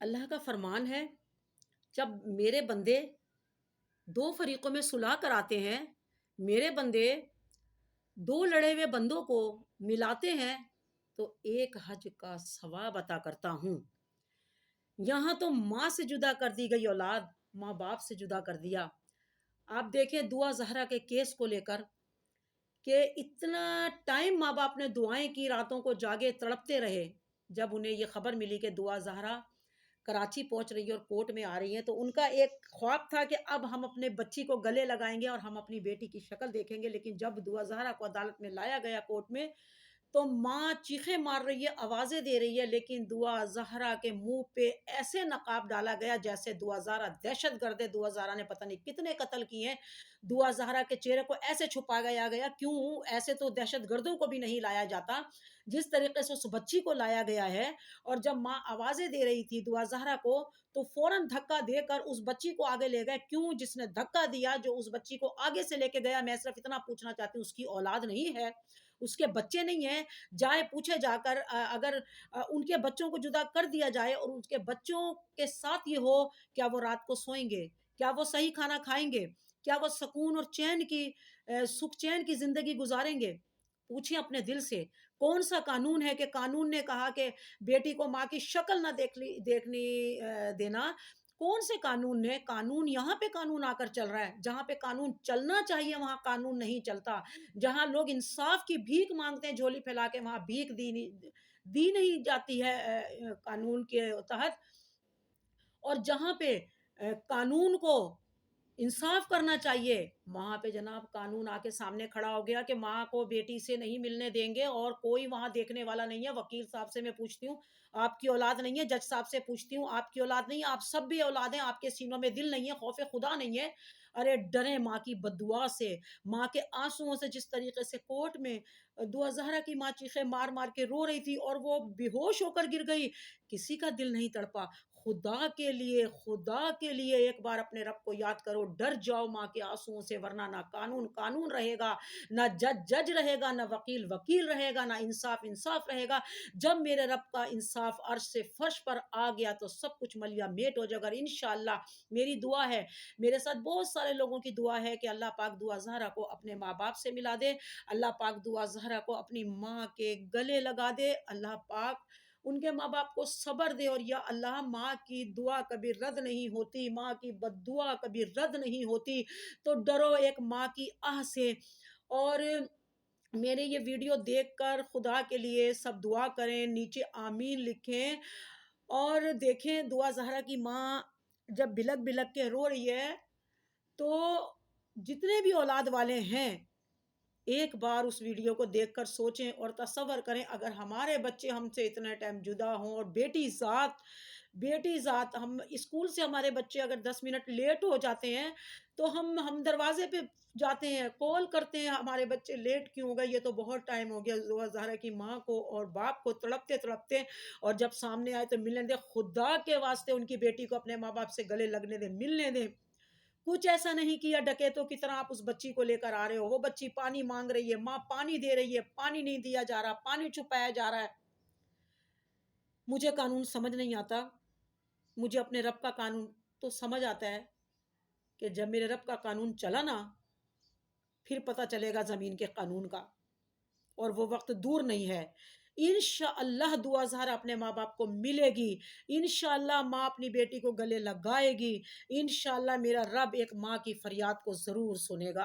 اللہ کا فرمان ہے، جب میرے بندے دو فریقوں میں صلح کراتے ہیں، میرے بندے دو لڑے ہوئے بندوں کو ملاتے ہیں تو ایک حج کا ثواب عطا کرتا ہوں۔ یہاں تو ماں سے جدا کر دی گئی اولاد، ماں باپ سے جدا کر دیا۔ آپ دیکھیں دعا زہرا کے کیس کو لے کر کہ اتنا ٹائم ماں باپ نے دعائیں کی، راتوں کو جاگے تڑپتے رہے۔ جب انہیں یہ خبر ملی کہ دعا زہرا کراچی پہنچ رہی ہے اور کورٹ میں آ رہی ہیں، تو ان کا ایک خواب تھا کہ اب ہم اپنے بچی کو گلے لگائیں گے اور ہم اپنی بیٹی کی شکل دیکھیں گے۔ لیکن جب دعا زہرا کو عدالت میں لایا گیا کورٹ میں، تو ماں چیخیں مار رہی ہے، آوازیں دے رہی ہے، لیکن دعا زہرا کے منہ پہ ایسے نقاب ڈالا گیا جیسے دعا زہرا دہشت گرد ہے، دعا زہرا نے پتہ نہیں کتنے قتل کیے ہیں۔ دعا زہرا کے چہرے کو ایسے چھپایا گیا، کیوں ایسے تو دہشت گردوں کو بھی نہیں لایا جاتا جس طریقے سے اس بچی کو لایا گیا ہے۔ اور جب ماں آوازیں دے رہی تھی دعا زہرا کو، تو فوراً دھکا دے کر اس بچی کو آگے لے گئے۔ کیوں؟ جس نے دھکا دیا، جو اس بچی کو آگے سے لے کے گیا، میں صرف اتنا پوچھنا چاہتی ہوں، اس کی اولاد نہیں ہے، اس کے بچے نہیں ہیں؟ جائے پوچھے جا کر، اگر ان کے بچوں کو جدا کر دیا جائے اور ان کے بچوں کے ساتھ یہ ہو، کیا وہ رات کو سوئیں گے؟ کیا وہ صحیح کھانا کھائیں گے؟ کیا وہ سکون اور چین کی سکھ چین کی زندگی گزاریں گے؟ پوچھیں اپنے دل سے، کون سا قانون ہے کہ قانون نے کہا کہ بیٹی کو ماں کی شکل نہ دیکھنی دینا؟ کون سے قانون نے؟ قانون یہاں پہ قانون آ کر چل رہا ہے، جہاں پہ قانون چلنا چاہیے وہاں قانون نہیں چلتا۔ جہاں لوگ انصاف کی بھیک مانگتے ہیں جھولی پھیلا کے، وہاں بھیک دی نہیں جاتی ہے قانون کے تحت۔ اور جہاں پہ قانون کو انصاف کرنا چاہیے، وہاں پہ جناب قانون آ کے سامنے کھڑا ہو گیا کہ ماں کو بیٹی سے نہیں ملنے دیں گے، اور کوئی وہاں دیکھنے والا نہیں ہے۔ وکیل صاحب سے میں پوچھتی ہوں، آپ کی اولاد نہیں ہے؟ جج صاحب سے پوچھتی ہوں، آپ کی اولاد نہیں ہے؟ آپ سب بھی اولاد ہیں، آپ کے سینوں میں دل نہیں ہے، خوف خدا نہیں ہے؟ ارے ڈریں ماں کی بددعا سے، ماں کے آنسوؤں سے۔ جس طریقے سے کورٹ میں دعا زہرا کی ماں چیخیں مار مار کے رو رہی تھی اور وہ بے ہوش ہو کر گر گئی، کسی کا دل نہیں تڑپا؟ خدا کے لیے ایک بار اپنے رب کو یاد کرو، ڈر جاؤ ماں کے آنسوؤں سے، ورنہ نہ قانون رہے گا، نہ جج رہے گا، نہ وکیل رہے گا، نہ انصاف رہے گا۔ جب میرے رب کا انصاف عرش سے فرش پر آ گیا تو سب کچھ ملیا میٹ ہو جائے گا انشاءاللہ۔ میری دعا ہے، میرے ساتھ بہت سارے لوگوں کی دعا ہے کہ اللہ پاک دعا زہرا کو اپنے ماں باپ سے ملا دے، اللہ پاک دعا زہرا کو اپنی ماں کے گلے لگا دے، اللہ پاک ان کے ماں باپ کو صبر دے۔ اور یا اللہ، ماں کی دعا کبھی رد نہیں ہوتی، ماں کی بد دعا کبھی رد نہیں ہوتی، تو ڈرو ایک ماں کی آہ سے۔ اور میرے یہ ویڈیو دیکھ کر خدا کے لیے سب دعا کریں، نیچے آمین لکھیں، اور دیکھیں دعا زہرا کی ماں جب بلک بلک کے رو رہی ہے، تو جتنے بھی اولاد والے ہیں ایک بار اس ویڈیو کو دیکھ کر سوچیں اور تصور کریں، اگر ہمارے بچے ہم سے اتنے ٹائم جدا ہوں، اور بیٹی ذات ہم اسکول سے ہمارے بچے اگر 10 منٹ لیٹ ہو جاتے ہیں تو ہم دروازے پہ جاتے ہیں، کال کرتے ہیں، ہمارے بچے لیٹ کیوں ہو گئے، یہ تو بہت ٹائم ہو گیا۔ دعا زہرا کی ماں کو اور باپ کو تڑپتے، اور جب سامنے آئے تو ملنے دے، خدا کے واسطے ان کی بیٹی کو اپنے ماں باپ سے گلے لگنے دیں، ملنے دیں۔ کچھ ایسا نہیں کیا ڈکیتوں کی طرح آپ اس بچی کو لے کر آ رہے ہو۔ وہ بچی پانی مانگ رہی ہے، ماں پانی دے رہی ہے، پانی نہیں دیا جا رہا، پانی چھپایا جا رہا ہے۔ مجھے قانون سمجھ نہیں آتا، مجھے اپنے رب کا قانون تو سمجھ آتا ہے کہ جب میرے رب کا قانون چلا نا، پھر پتہ چلے گا زمین کے قانون کا، اور وہ وقت دور نہیں ہے۔ انشاءاللہ دعا زہرا اپنے ماں باپ کو ملے گی، انشاءاللہ ماں اپنی بیٹی کو گلے لگائے گی، انشاءاللہ میرا رب ایک ماں کی فریاد کو ضرور سنے گا۔